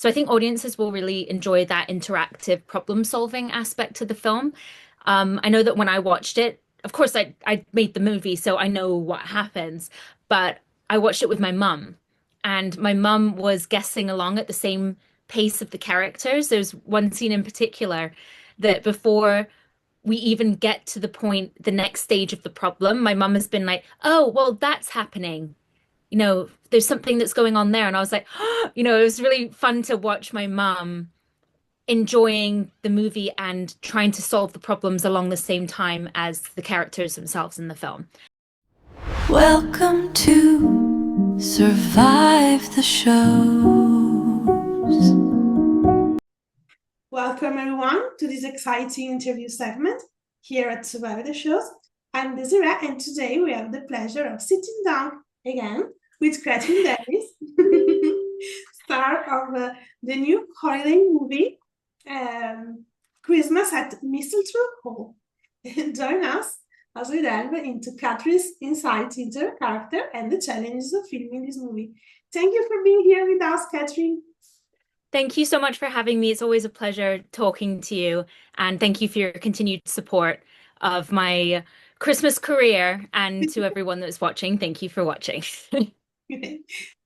So I think audiences will really enjoy that interactive problem-solving aspect to the film. I know that when I watched it, of course, I made the movie, so I know what happens, but I watched it with my mum, and my mum was guessing along at the same pace of the characters. There's one scene in particular that before we even get to the point, the next stage of the problem, my mum has been like, "Oh, well, that's happening. There's something that's going on there." And I was like, it was really fun to watch my mum enjoying the movie and trying to solve the problems along the same time as the characters themselves in the film. Welcome to Survive the Shows. Welcome everyone to this exciting interview segment here at Survive the Shows. I'm Desiree, and today we have the pleasure of sitting down again with Kathryn Davis, star of the new holiday movie, Christmas at Mistletoe Hall. Join us as we delve into Kathryn's insights into her character and the challenges of filming this movie. Thank you for being here with us, Kathryn. Thank you so much for having me. It's always a pleasure talking to you, and thank you for your continued support of my Christmas career. And to everyone that's watching, thank you for watching.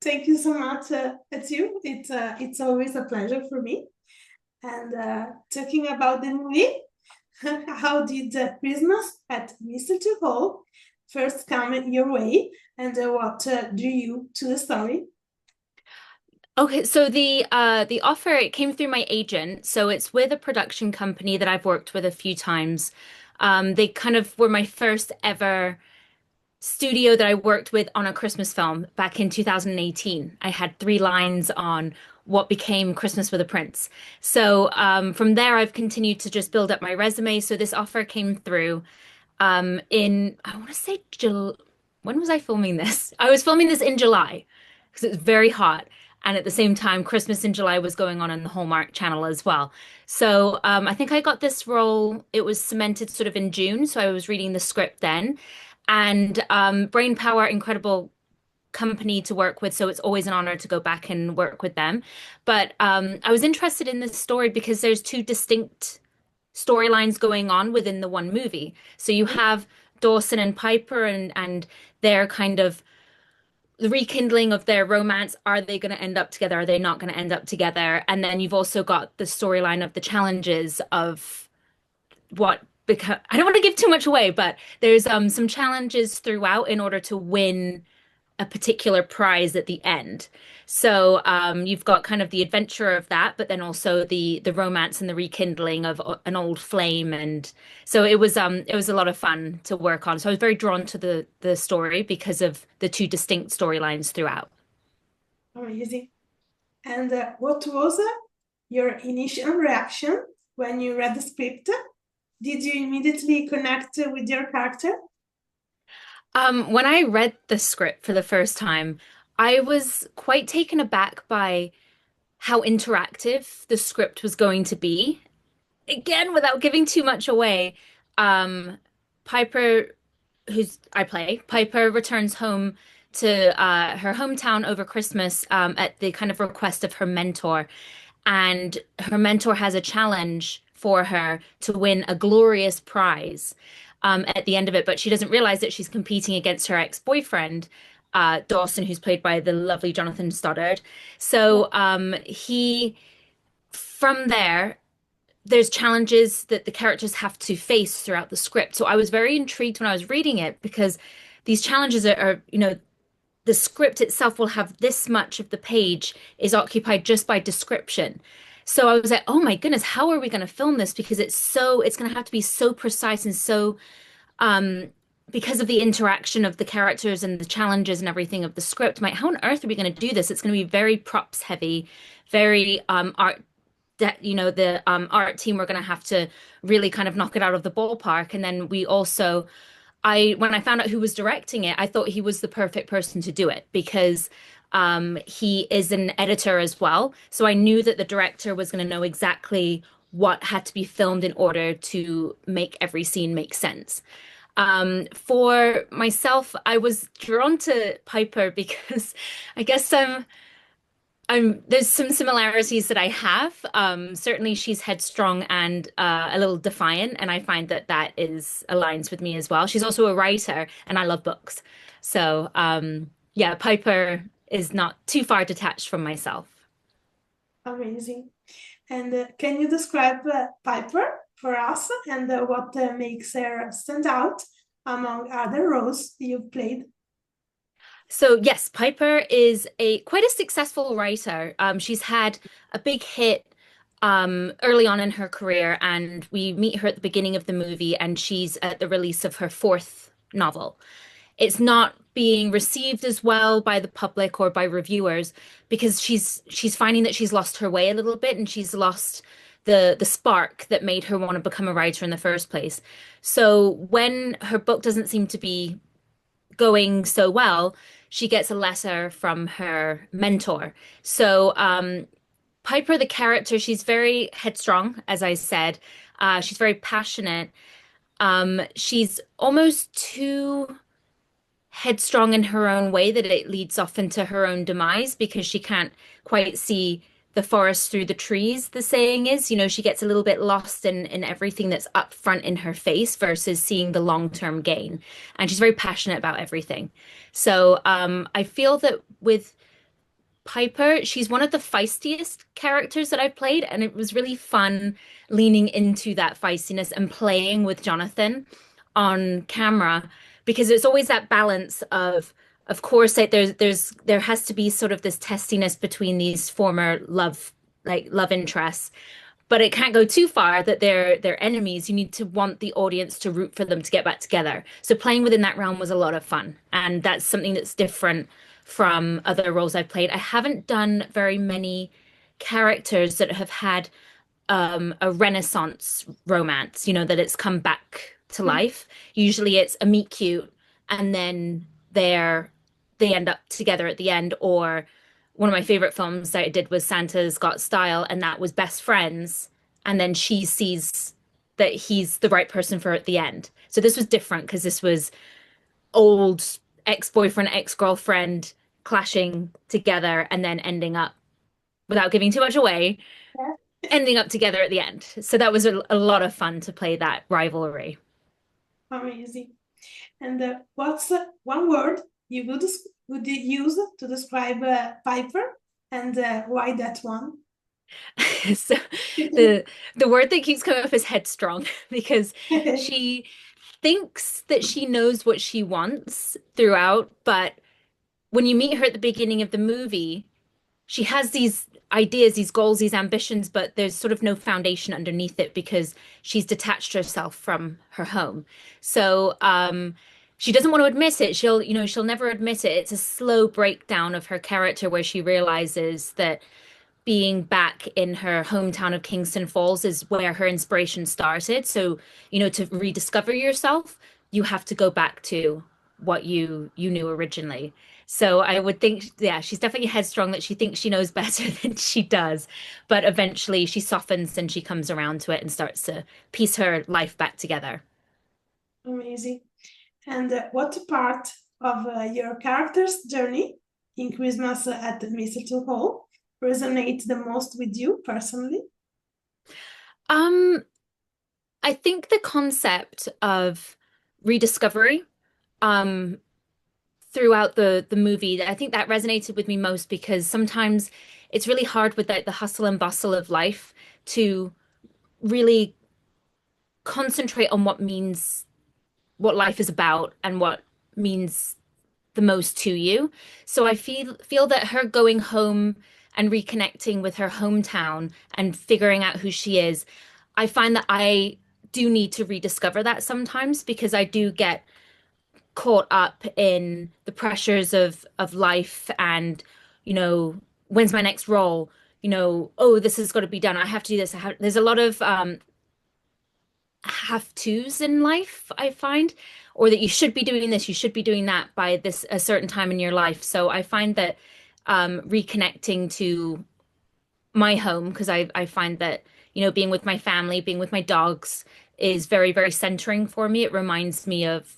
Thank you so much, it's you. It's always a pleasure for me. And talking about the movie, how did Christmas at Mistletoe Hall first come your way, and what drew you to the story? Okay, so the offer, it came through my agent. So it's with a production company that I've worked with a few times. They kind of were my first ever studio that I worked with on a Christmas film back in 2018. I had 3 lines on what became Christmas with a Prince. So from there, I've continued to just build up my resume. So this offer came through in, I want to say, when was I filming this? I was filming this in July because it was very hot. And at the same time, Christmas in July was going on the Hallmark Channel as well. So I think I got this role, it was cemented sort of in June. So I was reading the script then. And Brainpower, incredible company to work with. So it's always an honor to go back and work with them. But I was interested in this story because there's two distinct storylines going on within the one movie. So you have Dawson and Piper and their kind of the rekindling of their romance. Are they going to end up together? Are they not going to end up together? And then you've also got the storyline of the challenges of what because I don't want to give too much away, but there's some challenges throughout in order to win a particular prize at the end. So you've got kind of the adventure of that, but then also the romance and the rekindling of an old flame, and so it was a lot of fun to work on. So I was very drawn to the story because of the two distinct storylines throughout. Amazing. And what was your initial reaction when you read the script? Did you immediately connect with your character? When I read the script for the first time, I was quite taken aback by how interactive the script was going to be. Again, without giving too much away, um, Piper, who's I play, Piper returns home to her hometown over Christmas at the kind of request of her mentor. And her mentor has a challenge for her to win a glorious prize at the end of it, but she doesn't realize that she's competing against her ex-boyfriend, Dawson, who's played by the lovely Jonathan Stoddard. So from there, there's challenges that the characters have to face throughout the script. So I was very intrigued when I was reading it because these challenges the script itself will have this much of the page is occupied just by description. So I was like, oh my goodness, how are we going to film this? Because it's going to have to be so precise and so, um, because of the interaction of the characters and the challenges and everything of the script. I'm like, how on earth are we going to do this? It's going to be very props heavy, very art that the art team were going to have to really kind of knock it out of the ballpark. And then we also I when I found out who was directing it, I thought he was the perfect person to do it because he is an editor as well. So I knew that the director was going to know exactly what had to be filmed in order to make every scene make sense. For myself, I was drawn to Piper because I guess There's some similarities that I have. Certainly she's headstrong and a little defiant, and I find that that is aligns with me as well. She's also a writer, and I love books. So, yeah, Piper is not too far detached from myself. Amazing. And can you describe Piper for us and what makes her stand out among other roles you've played? So yes, Piper is a quite a successful writer. She's had a big hit early on in her career, and we meet her at the beginning of the movie, and she's at the release of her fourth novel. It's not being received as well by the public or by reviewers because she's finding that she's lost her way a little bit, and she's lost the spark that made her want to become a writer in the first place. So when her book doesn't seem to be going so well, she gets a letter from her mentor. So Piper, the character, she's very headstrong, as I said. She's very passionate. She's almost too headstrong in her own way that it leads off into her own demise because she can't quite see the forest through the trees, the saying is. She gets a little bit lost in everything that's up front in her face versus seeing the long-term gain. And she's very passionate about everything. So I feel that with Piper, she's one of the feistiest characters that I've played, and it was really fun leaning into that feistiness and playing with Jonathan on camera because it's always that balance of course, like there has to be sort of this testiness between these former love interests, but it can't go too far that they're enemies. You need to want the audience to root for them to get back together. So playing within that realm was a lot of fun, and that's something that's different from other roles I've played. I haven't done very many characters that have had a Renaissance romance, that it's come back to Mm. life. Usually it's a meet cute and then they end up together at the end. Or one of my favorite films that I did was Santa's Got Style, and that was best friends, and then she sees that he's the right person for her at the end. So this was different because this was old ex-boyfriend, ex-girlfriend clashing together and then ending up, without giving too much away, Yeah. ending up together at the end. So that was a lot of fun to play that rivalry. Amazing. And what's one word you would use to describe Piper, and why that one? So the the word that keeps coming up is headstrong because she thinks that she knows what she wants throughout, but when you meet her at the beginning of the movie, she has these ideas, these goals, these ambitions, but there's sort of no foundation underneath it because she's detached herself from her home. So she doesn't want to admit it. She'll never admit it. It's a slow breakdown of her character where she realizes that being back in her hometown of Kingston Falls is where her inspiration started. So, to rediscover yourself, you have to go back to what you knew originally. So I would think, yeah, she's definitely headstrong that she thinks she knows better than she does. But eventually she softens and she comes around to it and starts to piece her life back together. Amazing. And what part of your character's journey in Christmas at the Mistletoe Hall resonates the most with you personally? Um, I think the concept of rediscovery, um, throughout the movie, I think that resonated with me most because sometimes it's really hard with the hustle and bustle of life to really concentrate on what life is about and what means the most to you. So I feel that her going home and reconnecting with her hometown and figuring out who she is, I find that I do need to rediscover that sometimes because I do get caught up in the pressures of life and, when's my next role? Oh, this has got to be done. I have to do this. There's a lot of have tos in life, I find, or that you should be doing this, you should be doing that by this a certain time in your life. So I find that reconnecting to my home, because I find that, being with my family, being with my dogs is very, very centering for me. It reminds me of,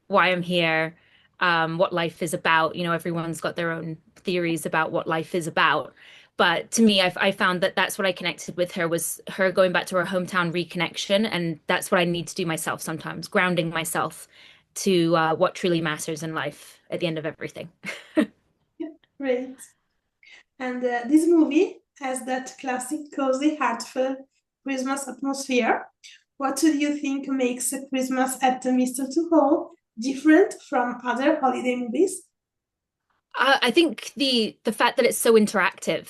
why I'm here. what life is about. You know, everyone's got their own theories about what life is about. But to me, I found that that's what I connected with her was her going back to her hometown reconnection, and that's what I need to do myself sometimes, grounding myself to what truly matters in life at the end of everything. Great. And this movie has that classic, cozy, heartfelt Christmas atmosphere. What do you think makes a Christmas at the Mistletoe Hall different from other holiday movies? I think the fact that it's so interactive,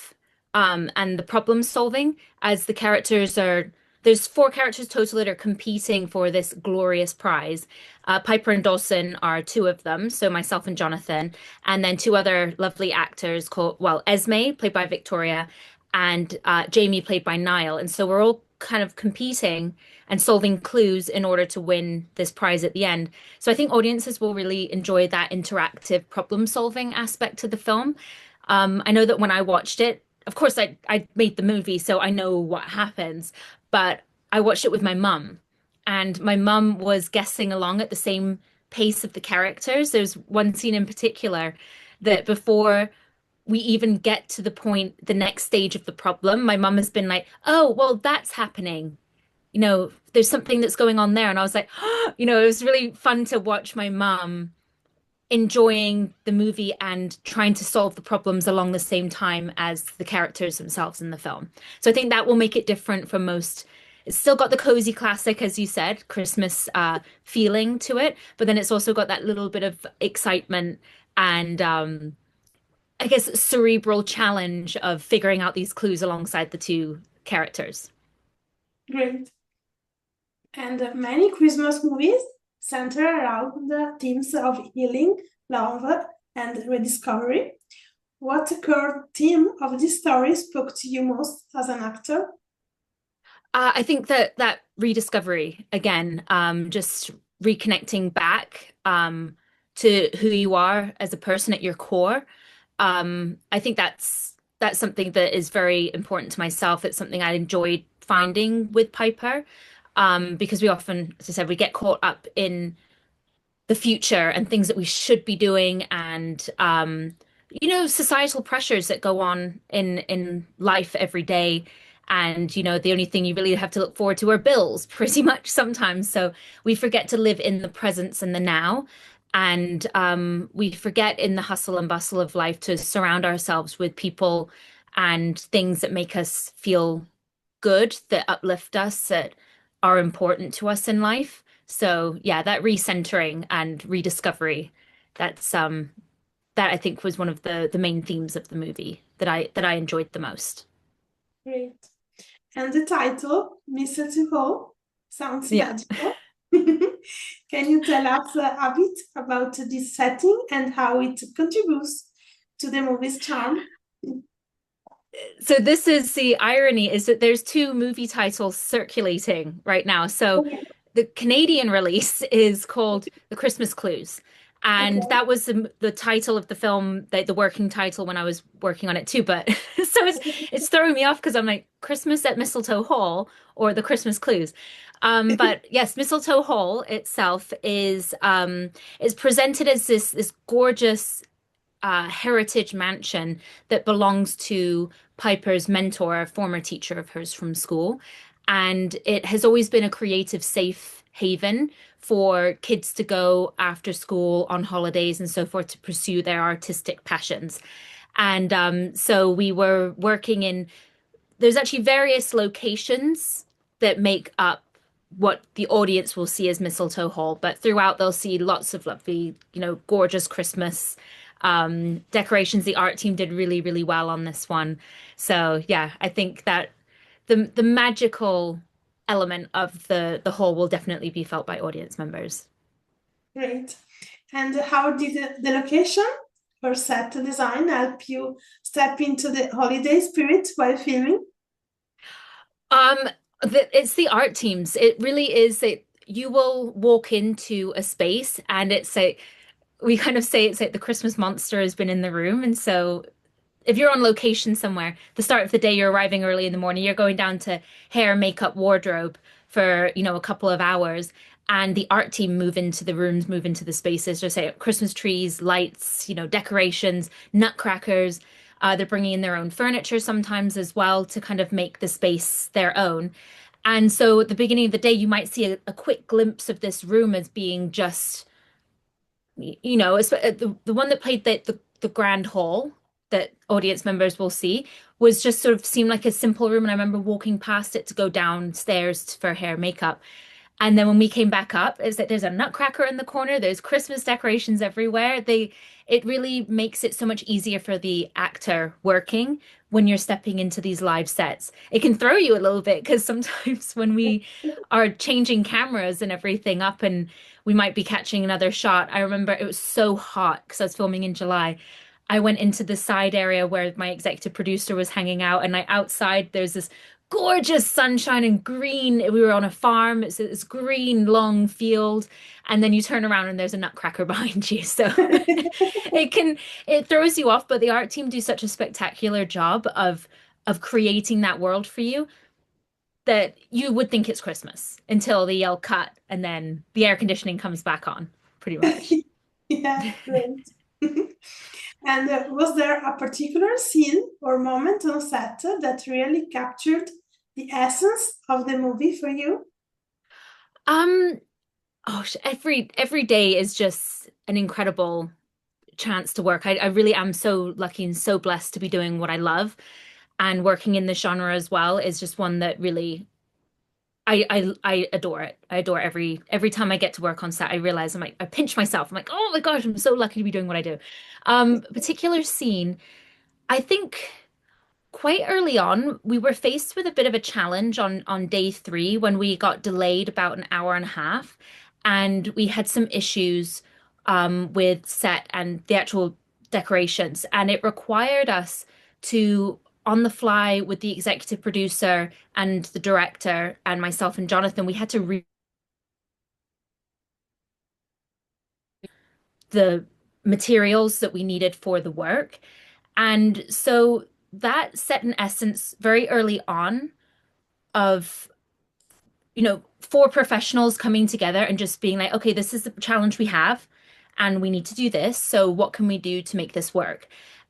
and the problem solving as the characters are there's four characters total that are competing for this glorious prize. Piper and Dawson are two of them, so myself and Jonathan, and then two other lovely actors called Esme, played by Victoria, and Jamie, played by Niall. And so we're all kind of competing and solving clues in order to win this prize at the end. So I think audiences will really enjoy that interactive problem solving aspect to the film. I know that when I watched it, of course, I made the movie, so I know what happens, but I watched it with my mum, and my mum was guessing along at the same pace of the characters. There's one scene in particular that before we even get to the point, the next stage of the problem, my mum has been like, "Oh, well, that's happening. You know, there's something that's going on there." And I was like, it was really fun to watch my mum enjoying the movie and trying to solve the problems along the same time as the characters themselves in the film. So I think that will make it different from most. It's still got the cozy classic, as you said, Christmas feeling to it, but then it's also got that little bit of excitement and I guess cerebral challenge of figuring out these clues alongside the two characters. Great. And many Christmas movies center around the themes of healing, love, and rediscovery. What core theme of this story spoke to you most as an actor? I think that rediscovery again, just reconnecting back to who you are as a person at your core. I think that's something that is very important to myself. It's something I enjoyed finding with Piper, because we often, as I said, we get caught up in the future and things that we should be doing, and societal pressures that go on in life every day. And the only thing you really have to look forward to are bills pretty much sometimes, so we forget to live in the presence and the now. And we forget in the hustle and bustle of life to surround ourselves with people and things that make us feel good, that uplift us, that are important to us in life. So yeah, that recentering and rediscovery, that's that I think was one of the main themes of the movie that I enjoyed the most. Great. And the title, Mistletoe Hall, sounds Yeah. magical. Can you tell us a bit about this setting and how it contributes to the movie's charm? So this is the irony is that there's two movie titles circulating right now. So Okay, the Canadian release is called The Christmas Clues. And okay. that was the title of the film, the working title when I was working on it too. But so it's throwing me off because I'm like, Christmas at Mistletoe Hall or The Christmas Clues. But yes, Mistletoe Hall itself is presented as this gorgeous heritage mansion that belongs to Piper's mentor, a former teacher of hers from school. And it has always been a creative safe haven for kids to go after school on holidays and so forth to pursue their artistic passions. And so we were working in, there's actually various locations that make up what the audience will see as Mistletoe Hall, but throughout they'll see lots of lovely, gorgeous Christmas decorations. The art team did really, really well on this one. So yeah, I think that the magical element of the hall will definitely be felt by audience members. Great. And how did the location or set design help you step into the holiday spirit while filming? Um, it's the art teams. It really is that you will walk into a space and it's like we kind of say it's like the Christmas monster has been in the room. And so if you're on location somewhere, the start of the day, you're arriving early in the morning, you're going down to hair, makeup, wardrobe for, a couple of hours. and the art team move into the rooms, move into the spaces, just say Christmas trees, lights, decorations, nutcrackers. They're bringing in their own furniture sometimes as well to kind of make the space their own. And so at the beginning of the day, you might see a quick glimpse of this room as being just, the one that played the grand hall that audience members will see was just sort of seemed like a simple room. And I remember walking past it to go downstairs for hair makeup. And then when we came back up, is that there's a nutcracker in the corner, there's Christmas decorations everywhere. It really makes it so much easier for the actor working when you're stepping into these live sets. It can throw you a little bit because sometimes when we are changing cameras and everything up and we might be catching another shot, I remember it was so hot because I was filming in July. I went into the side area where my executive producer was hanging out, and outside there's this gorgeous sunshine and green. We were on a farm. It's this green, long field. And then you turn around and there's a nutcracker behind you. So it throws you off, but the art team do such a spectacular job of creating that world for you that you would think it's Christmas until they yell cut and then the air conditioning comes back on, pretty much. Yeah, great. And was there a particular scene or moment on set that really captured the essence of the movie for you? Um, every day is just an incredible chance to work. I really am so lucky and so blessed to be doing what I love, and working in this genre as well is just one that really I adore it. I adore every time I get to work on set. I realize I'm like I pinch myself. I'm like, oh my gosh, I'm so lucky to be doing what I do. A particular scene, I think quite early on, we were faced with a bit of a challenge on day three when we got delayed about an hour and a half, and we had some issues with set and the actual decorations, and it required us to on the fly with the executive producer and the director and myself and Jonathan, we had to read the materials that we needed for the work. And so that set an essence very early on of, four professionals coming together and just being like, okay, this is the challenge we have, and we need to do this. So, what can we do to make this work?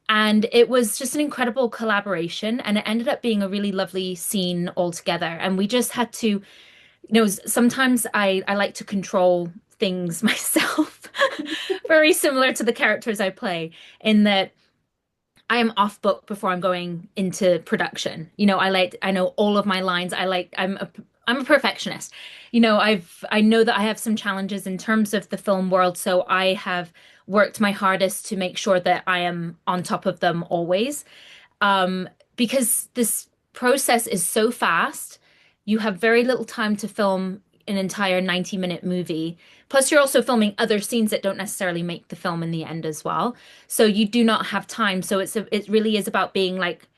And it was just an incredible collaboration, and it ended up being a really lovely scene altogether. And we just had to, sometimes I like to control things myself, very similar to the characters I play, in that I am off book before I'm going into production. I know all of my lines. I'm a perfectionist. I know that I have some challenges in terms of the film world, so I have worked my hardest to make sure that I am on top of them always. Because this process is so fast, you have very little time to film an entire 90-minute movie. Plus, you're also filming other scenes that don't necessarily make the film in the end as well. So you do not have time. So it really is about being like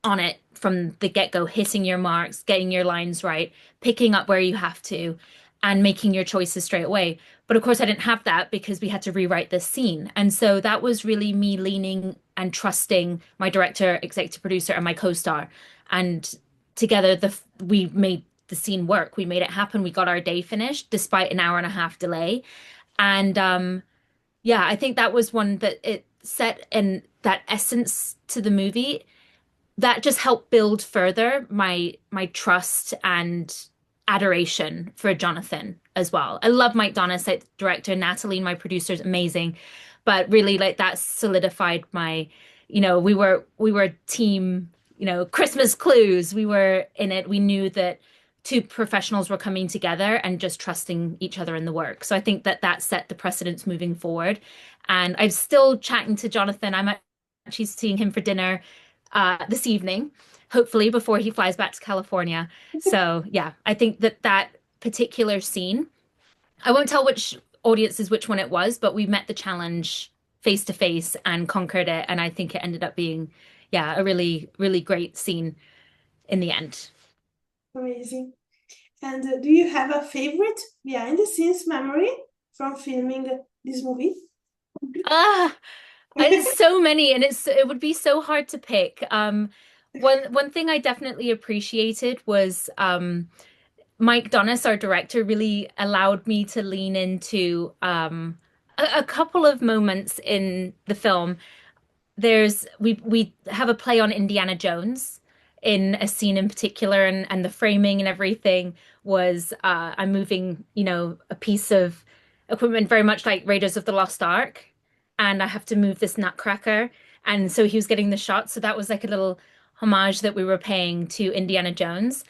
on it from the get-go, hitting your marks, getting your lines right, picking up where you have to, and making your choices straight away. But of course, I didn't have that because we had to rewrite this scene. And so that was really me leaning and trusting my director, executive producer, and my co-star. And together, we made the scene work. We made it happen. We got our day finished despite an hour and a half delay. And yeah, I think that was one that it set in that essence to the movie that just helped build further my trust and adoration for Jonathan as well. I love Mike Donis, like director, Natalie, my producer, is amazing, but really like that solidified my, we were a team, Christmas clues. We were in it. We knew that two professionals were coming together and just trusting each other in the work. So I think that set the precedence moving forward. And I'm still chatting to Jonathan. I'm actually seeing him for dinner this evening, hopefully before he flies back to California. So yeah, I think that particular scene, I won't tell which audiences which one it was, but we met the challenge face to face and conquered it. And I think it ended up being, yeah, a really, really great scene in the end. Amazing. And do you have a favorite behind the scenes memory from filming this movie? Ah, it's so many, and it would be so hard to pick. One thing I definitely appreciated was Mike Donis, our director, really allowed me to lean into a couple of moments in the film. We have a play on Indiana Jones in a scene in particular, and the framing and everything was I'm moving, a piece of equipment very much like Raiders of the Lost Ark, and I have to move this nutcracker. And so he was getting the shot. So that was like a little homage that we were paying to Indiana Jones.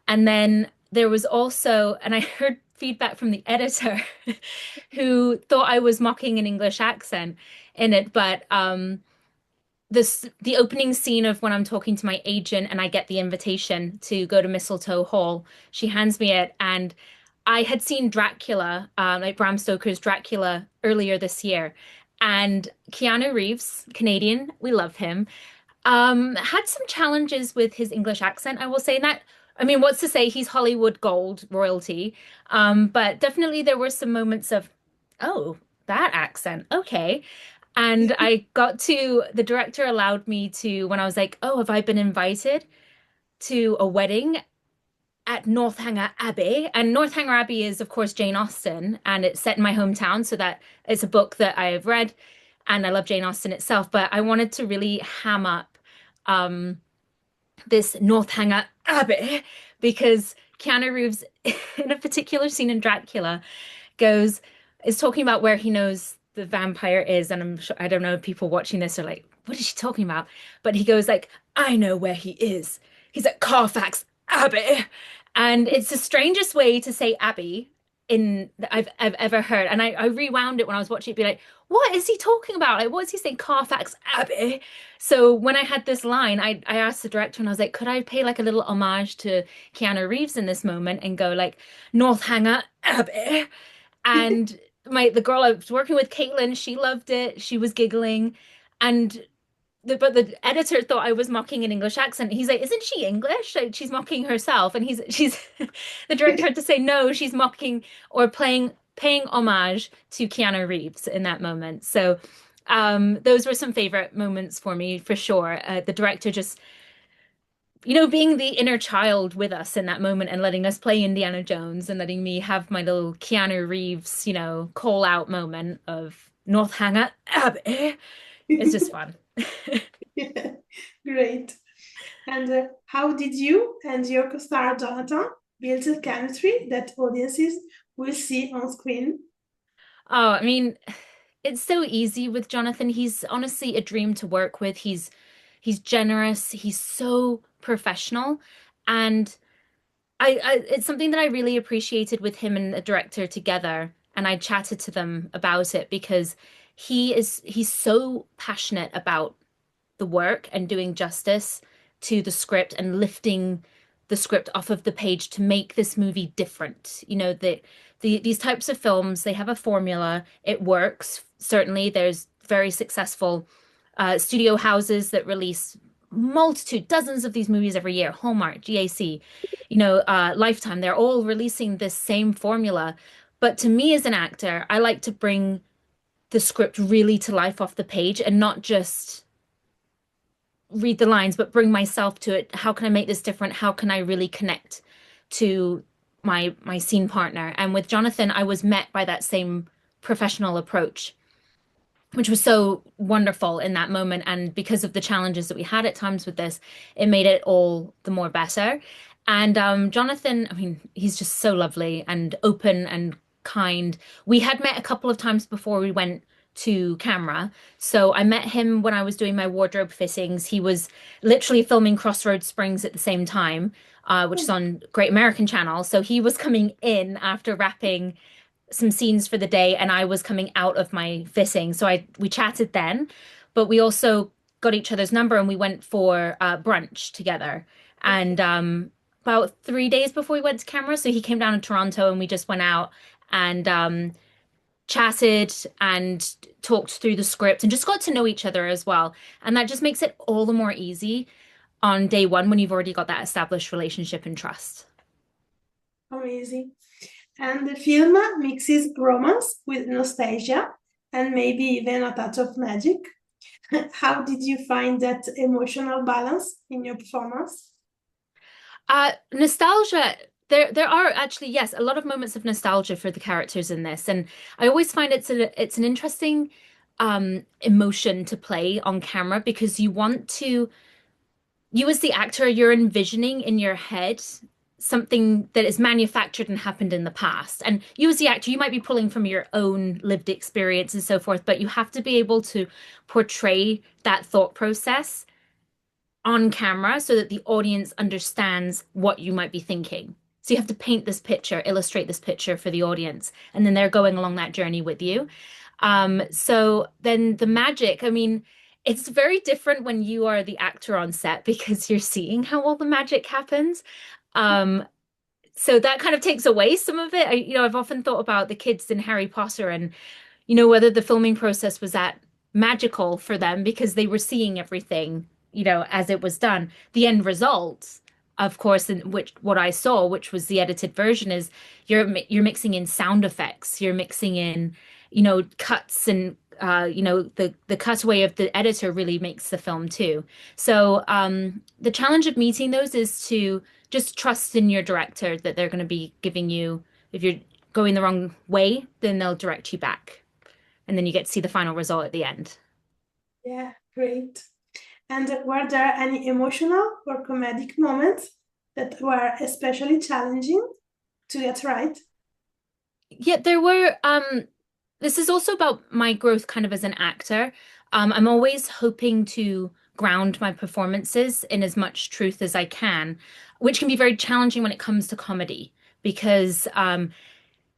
And then there was also, and I heard feedback from the editor who thought I was mocking an English accent in it, but the opening scene of when I'm talking to my agent and I get the invitation to go to Mistletoe Hall, she hands me it, and I had seen Dracula, like Bram Stoker's Dracula earlier this year, and Keanu Reeves, Canadian, we love him, had some challenges with his English accent, I will say that. I mean, what's to say he's Hollywood gold royalty, but definitely there were some moments of, oh, that accent, okay. And the director allowed me to, when I was like, oh, have I been invited to a wedding at Northanger Abbey? And Northanger Abbey is, of course, Jane Austen, and it's set in my hometown. So that it's a book that I have read, and I love Jane Austen itself. But I wanted to really ham up um, this Northanger Abbey because Keanu Reeves, in a particular scene in Dracula, goes is talking about where he knows the vampire is, and I'm sure I don't know if people watching this are like, what is she talking about? But he goes like, I know where he is. He's at Carfax Abbey. And it's the strangest way to say Abbey in that I've ever heard. And I rewound it when I was watching it, be like, what is he talking about? Like, what is he saying? Carfax Abbey. So when I had this line, I asked the director and I was like, could I pay like a little homage to Keanu Reeves in this moment and go like Northanger Abbey? And the girl I was working with, Caitlin, she loved it. She was giggling, and but the editor thought I was mocking an English accent. He's like, "Isn't she English? Like, she's mocking herself." And she's the director had to say no, she's mocking or paying homage to Keanu Reeves in that moment. So those were some favorite moments for me for sure. The director just being the inner child with us in that moment and letting us play Indiana Jones and letting me have my little Keanu Reeves, call out moment of Northanger Abbey. It's just fun. Yeah, great. And how did you and your co-star Jonathan build a chemistry that audiences will see on screen? Oh, I mean, it's so easy with Jonathan. He's honestly a dream to work with. He's generous. He's so professional, and it's something that I really appreciated with him and the director together. And I chatted to them about it because he's so passionate about the work and doing justice to the script and lifting the script off of the page to make this movie different. These types of films, they have a formula. It works. Certainly, there's very successful studio houses that release dozens of these movies every year. Hallmark, GAC, Lifetime, they're all releasing this same formula. But to me as an actor, I like to bring the script really to life off the page and not just read the lines, but bring myself to it. How can I make this different? How can I really connect to my scene partner? And with Jonathan, I was met by that same professional approach, which was so wonderful in that moment. And because of the challenges that we had at times with this, it made it all the more better. And Jonathan, I mean, he's just so lovely and open and kind. We had met a couple of times before we went to camera. So I met him when I was doing my wardrobe fittings. He was literally filming Crossroads Springs at the same time, which is on Great American Channel. So he was coming in after wrapping some scenes for the day, and I was coming out of my fitting. So we chatted then, but we also got each other's number and we went for brunch together. Okay. And about 3 days before we went to camera, so he came down to Toronto and we just went out and chatted and talked through the script and just got to know each other as well. And that just makes it all the more easy on day one when you've already got that established relationship and trust. Amazing. And the film mixes romance with nostalgia and maybe even a touch of magic. How did you find that emotional balance in your performance? Nostalgia. There are actually, yes, a lot of moments of nostalgia for the characters in this, and I always find it's an interesting emotion to play on camera because you as the actor, you're envisioning in your head something that is manufactured and happened in the past. And you as the actor, you might be pulling from your own lived experience and so forth, but you have to be able to portray that thought process on camera so that the audience understands what you might be thinking. So you have to paint this picture, illustrate this picture for the audience, and then they're going along that journey with you. So then the magic, I mean, it's very different when you are the actor on set because you're seeing how all the magic happens. Um, so that kind of takes away some of it. I've often thought about the kids in Harry Potter and whether the filming process was that magical for them because they were seeing everything, as it was done. The end result, of course, in which what I saw, which was the edited version, is you're mixing in sound effects, you're mixing in, cuts and the cutaway of the editor really makes the film too. So the challenge of meeting those is to just trust in your director that they're going to be giving you, if you're going the wrong way, then they'll direct you back and then you get to see the final result at the end. Yeah, great. And were there any emotional or comedic moments that were especially challenging to get right? Yeah, there were this is also about my growth kind of as an actor. I'm always hoping to ground my performances in as much truth as I can, which can be very challenging when it comes to comedy because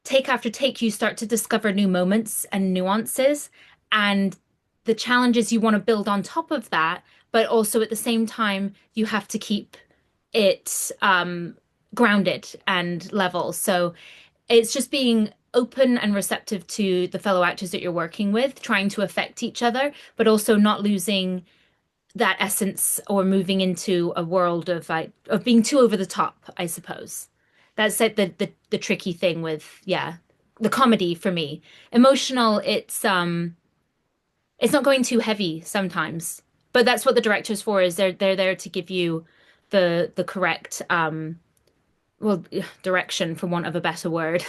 take after take, you start to discover new moments and nuances. And the challenge is you want to build on top of that, but also at the same time, you have to keep it grounded and level. So it's just being open and receptive to the fellow actors that you're working with, trying to affect each other, but also not losing that essence or moving into a world of like of being too over the top, I suppose. That's like the tricky thing with the comedy for me. Emotional, it's not going too heavy sometimes. But that's what the director's for, is they're there to give you the correct well direction for want of a better word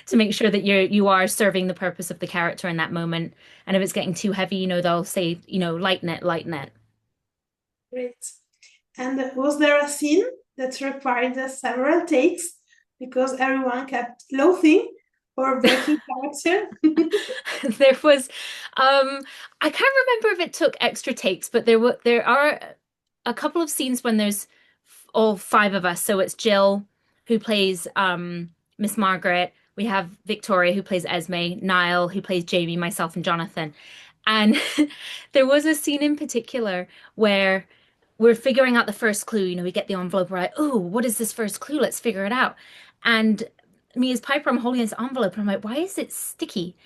to make sure that you are serving the purpose of the character in that moment. And if it's getting too heavy, they'll say, lighten it, lighten it. Great. And was there a scene that required several takes because everyone kept laughing or breaking character? There was I can't remember if it took extra takes, but there are a couple of scenes when there's all five of us. So it's Jill who plays Miss Margaret, we have Victoria who plays Esme, Niall who plays Jamie, myself and Jonathan. And there was a scene in particular where we're figuring out the first clue. We get the envelope, we're like, oh, what is this first clue? Let's figure it out. And me as Piper, I'm holding this envelope and I'm like, why is it sticky?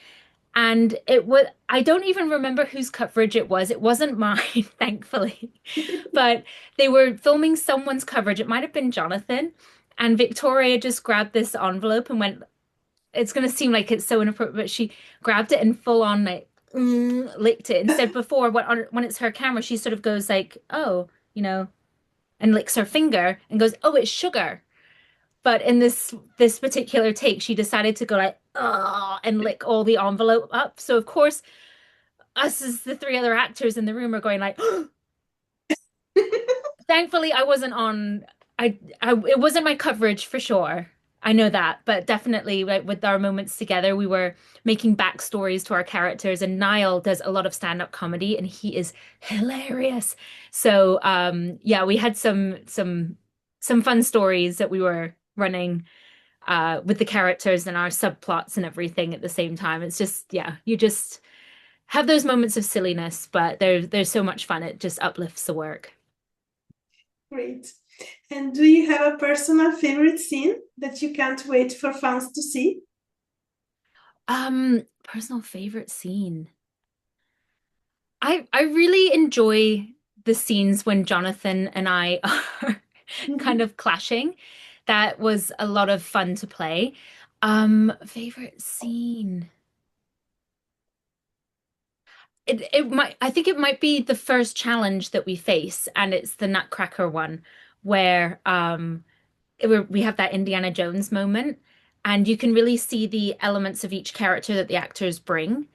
And I don't even remember whose coverage it was. It wasn't mine, thankfully. But they were filming someone's coverage. It might have been Jonathan. And Victoria just grabbed this envelope and went, it's going to seem like it's so inappropriate, but she grabbed it and full on like licked it. Instead, before when it's her camera, she sort of goes like, oh, and licks her finger and goes, oh, it's sugar. But in this particular take, she decided to go like, oh, and lick all the envelope up. So of course, us as the three other actors in the room are going like, thankfully I wasn't on I it wasn't my coverage for sure. I know that, but definitely like with our moments together, we were making backstories to our characters, and Niall does a lot of stand-up comedy and he is hilarious. So yeah, we had some fun stories that we were running with the characters and our subplots and everything at the same time. It's just, yeah, you just have those moments of silliness, but there's so much fun. It just uplifts the work. Great. And do you have a personal favorite scene that you can't wait for fans to see? Personal favorite scene. I really enjoy the scenes when Jonathan and I are kind of clashing. That was a lot of fun to play. Favorite scene. It might I think it might be the first challenge that we face, and it's the Nutcracker one, where we have that Indiana Jones moment, and you can really see the elements of each character that the actors bring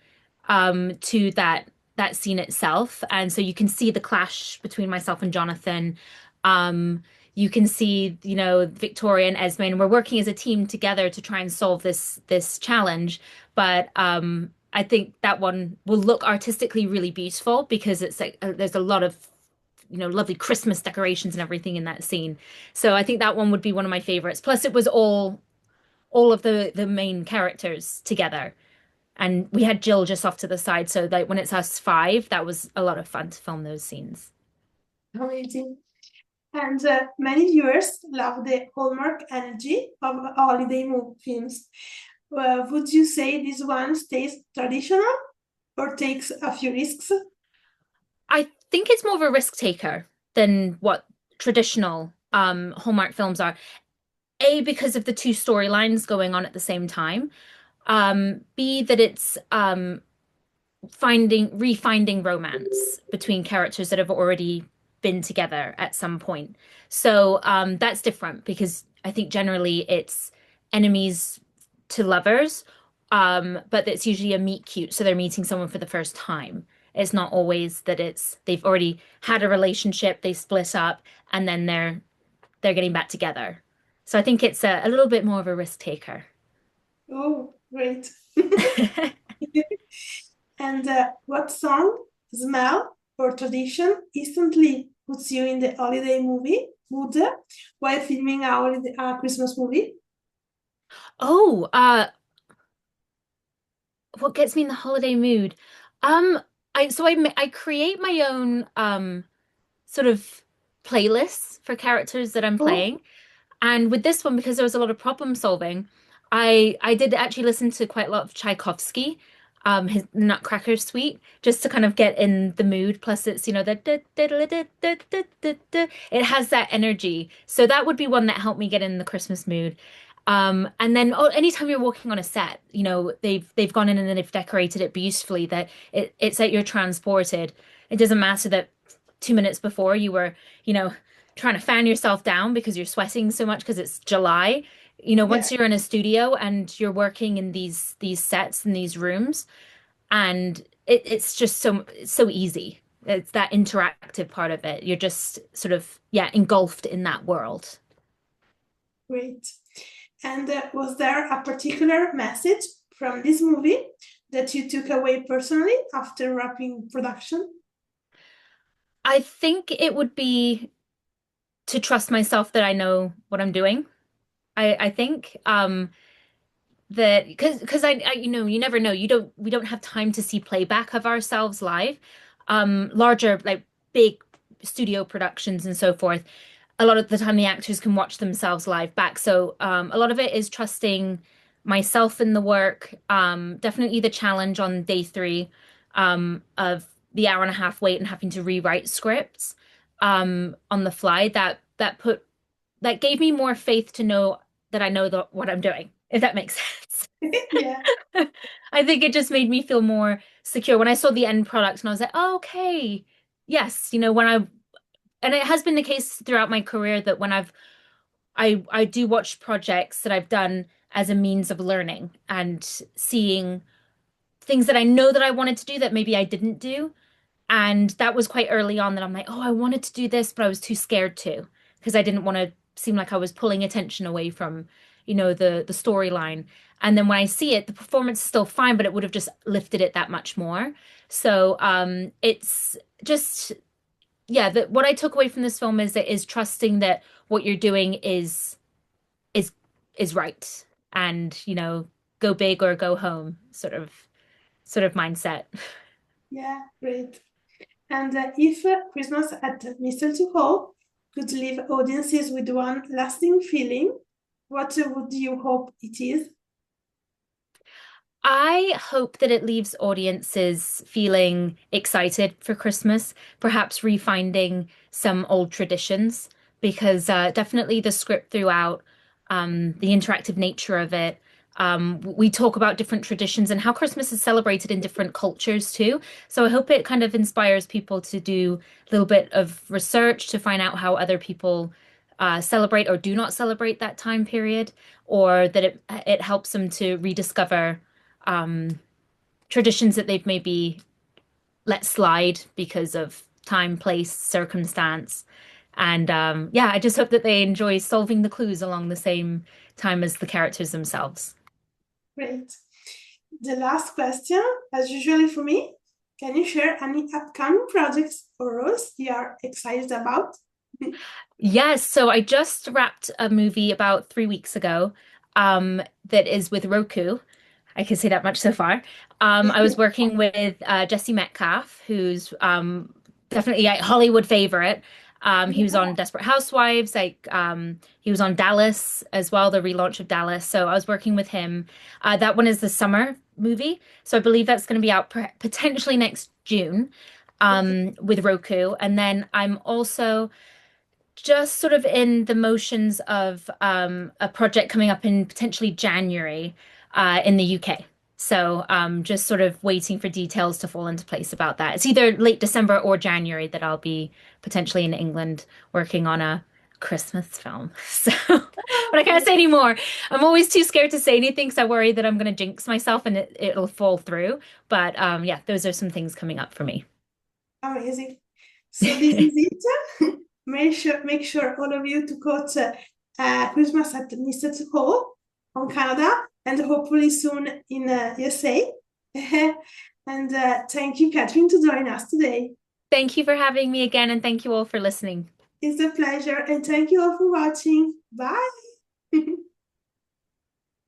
to that scene itself. And so you can see the clash between myself and Jonathan. Um, you can see, Victoria and Esme, and we're working as a team together to try and solve this challenge. But I think that one will look artistically really beautiful because it's like there's a lot of lovely Christmas decorations and everything in that scene. So I think that one would be one of my favorites. Plus, it was all of the main characters together. And we had Jill just off to the side, so like when it's us five, that was a lot of fun to film those scenes. Amazing. And many viewers love the Hallmark energy of holiday movie films. Would you say this one stays traditional or takes a few risks? I think it's more of a risk taker than what traditional Hallmark films are. A, because of the two storylines going on at the same time. B, that it's refinding romance between characters that have already been together at some point. So that's different because I think generally it's enemies to lovers, but it's usually a meet cute, so they're meeting someone for the first time. It's not always that it's they've already had a relationship, they split up, and then they're getting back together. So I think it's a little bit more of a risk taker. Oh, great. And what song, smell, or tradition instantly puts you in the holiday movie mood while filming a Christmas movie? Oh, what gets me in the holiday mood? Um, I create my own sort of playlists for characters that I'm Oh, playing. And with this one, because there was a lot of problem solving, I did actually listen to quite a lot of Tchaikovsky, his Nutcracker Suite, just to kind of get in the mood. Plus, it's it has that energy, so that would be one that helped me get in the Christmas mood. And then anytime you're walking on a set, they've gone in and then they've decorated it beautifully that it's like you're transported. It doesn't matter that 2 minutes before you were, you know, trying to fan yourself down because you're sweating so much because it's July. yeah, Once you're in a studio and you're working in these sets and these rooms, and it's just it's so easy. It's that interactive part of it. You're just sort of, yeah, engulfed in that world. great. And was there a particular message from this movie that you took away personally after wrapping production? I think it would be to trust myself that I know what I'm doing. I think that because I you never know, we don't have time to see playback of ourselves live. Larger, like, big studio productions and so forth, a lot of the time the actors can watch themselves live back, so a lot of it is trusting myself in the work. Definitely the challenge on day three, of the hour and a half wait and having to rewrite scripts on the fly, that gave me more faith to know that I know what I'm doing, if that makes sense. Yeah, I think it just made me feel more secure when I saw the end product and I was like, oh, okay, yes, and it has been the case throughout my career that when I do watch projects that I've done as a means of learning and seeing things that I know that I wanted to do that maybe I didn't do. And that was quite early on that I'm like, oh, I wanted to do this, but I was too scared to because I didn't want to seem like I was pulling attention away from, the storyline. And then when I see it, the performance is still fine, but it would have just lifted it that much more. So it's just, yeah, what I took away from this film is trusting that what you're doing is is right, and go big or go home, sort of mindset. yeah, great. And if Christmas at Mistletoe Hall could leave audiences with one lasting feeling, what would you hope it is? I hope that it leaves audiences feeling excited for Christmas, perhaps refinding some old traditions, because definitely the script throughout, the interactive nature of it. We talk about different traditions and how Christmas is celebrated in different cultures too. So I hope it kind of inspires people to do a little bit of research to find out how other people celebrate or do not celebrate that time period, or that it helps them to rediscover um, traditions that they've maybe let slide because of time, place, circumstance. And yeah, I just hope that they enjoy solving the clues along the same time as the characters themselves. Great. The last question, as usually for me, can you share any upcoming projects or roles you are excited about? Yes, so I just wrapped a movie about 3 weeks ago that is with Roku. I can say that much so far. I was working with Jesse Metcalf, who's definitely a Hollywood favorite. He was on Desperate Housewives, he was on Dallas as well, the relaunch of Dallas. So I was working with him. That one is the summer movie, so I believe that's going to be out potentially next June with Roku. And then I'm also just sort of in the motions of a project coming up in potentially January in the UK. So just sort of waiting for details to fall into place about that. It's either late December or January that I'll be potentially in England working on a Christmas film. So, but I can't say anymore. I'm always too scared to say anything because I worry that I'm going to jinx myself and it'll fall through. But yeah, those are some things coming up for me. Amazing. So this is it. Make sure all of you to go to Christmas at Mistletoe Hall on Canada and hopefully soon in USA. And thank you, Kathryn, to join us today. Thank you for having me again, and thank you all for listening. It's a pleasure, and thank you all for watching. Bye.